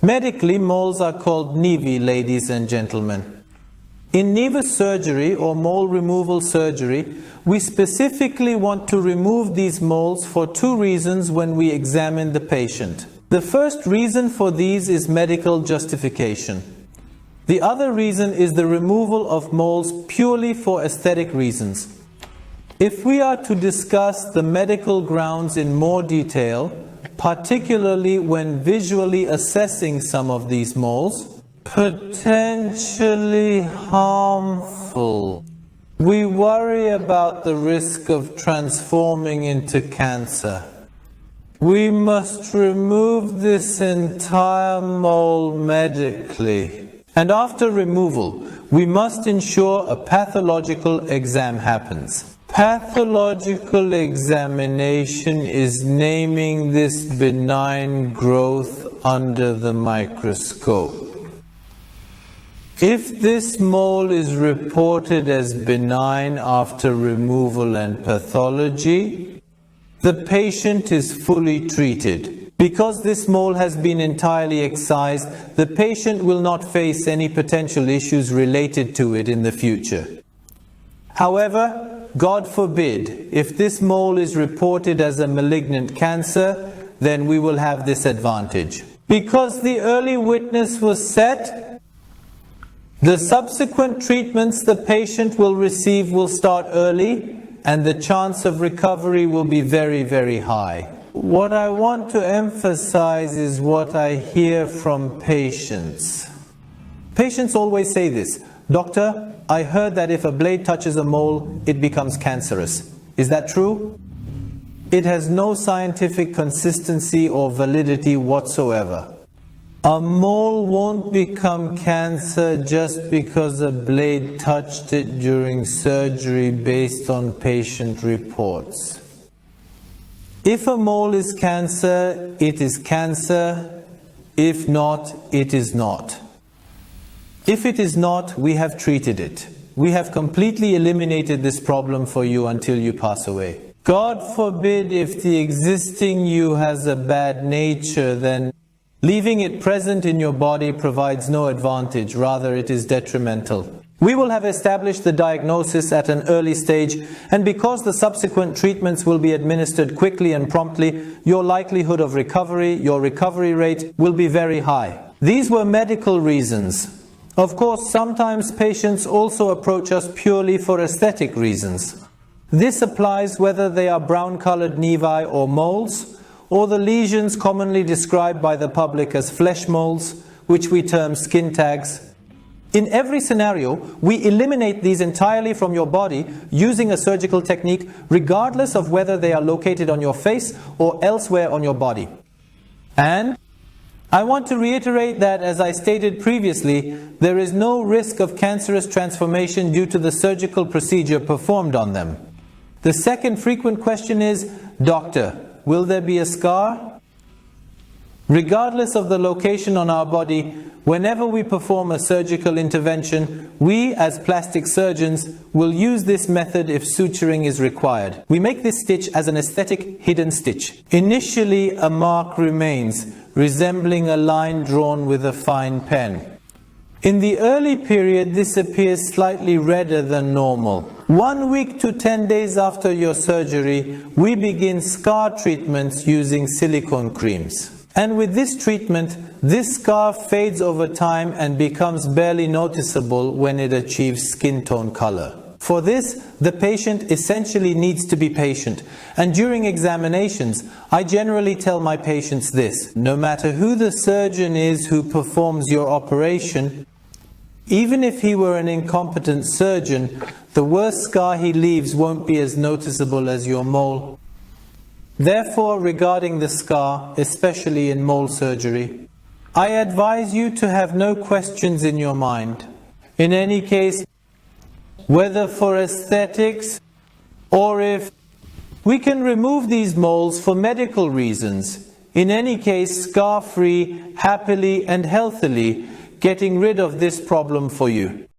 Medically, moles are called nevi, ladies and gentlemen. In nevus surgery or mole removal surgery, we specifically want to remove these moles for two reasons when we examine the patient. The first reason for these is medical justification. The other reason is the removal of moles purely for aesthetic reasons. If we are to discuss the medical grounds in more detail, particularly when visually assessing some of these moles, potentially harmful. We worry about the risk of transforming into cancer. We must remove this entire mole medically. And after removal, we must ensure a pathological exam happens. Pathological examination is naming this benign growth under the microscope. If this mole is reported as benign after removal and pathology, the patient is fully treated. Because this mole has been entirely excised, the patient will not face any potential issues related to it in the future. However, God forbid, if this mole is reported as a malignant cancer, then we will have this advantage. Because the early witness was set, the subsequent treatments the patient will receive will start early, and the chance of recovery will be very, very high. What I want to emphasize is what I hear from patients. Patients always say this: "Doctor, I heard that if a blade touches a mole, it becomes cancerous. Is that true?" It has no scientific consistency or validity whatsoever. A mole won't become cancer just because a blade touched it during surgery based on patient reports. If a mole is cancer, it is cancer. If not, it is not. If it is not, we have treated it. We have completely eliminated this problem for you until you pass away. God forbid if the existing you has a bad nature, then leaving it present in your body provides no advantage, rather it is detrimental. We will have established the diagnosis at an early stage, and because the subsequent treatments will be administered quickly and promptly, your likelihood of recovery, your recovery rate, will be very high. These were medical reasons. Of course, sometimes patients also approach us purely for aesthetic reasons. This applies whether they are brown-colored nevi or moles, or the lesions commonly described by the public as flesh moles, which we term skin tags. In every scenario, we eliminate these entirely from your body using a surgical technique, regardless of whether they are located on your face or elsewhere on your body. And I want to reiterate that, as I stated previously, there is no risk of cancerous transformation due to the surgical procedure performed on them. The second frequent question is, "Doctor, will there be a scar?" Regardless of the location on our body, whenever we perform a surgical intervention, we as plastic surgeons will use this method if suturing is required. We make this stitch as an aesthetic hidden stitch. Initially, a mark remains, resembling a line drawn with a fine pen. In the early period, this appears slightly redder than normal. 1 week to 10 days after your surgery, we begin scar treatments using silicone creams. And with this treatment, this scar fades over time and becomes barely noticeable when it achieves skin tone color. For this, the patient essentially needs to be patient. And during examinations, I generally tell my patients this: no matter who the surgeon is who performs your operation, even if he were an incompetent surgeon, the worst scar he leaves won't be as noticeable as your mole. Therefore, regarding the scar, especially in mole surgery, I advise you to have no questions in your mind. In any case, whether for aesthetics or if we can remove these moles for medical reasons, in any case, scar-free, happily and healthily, getting rid of this problem for you.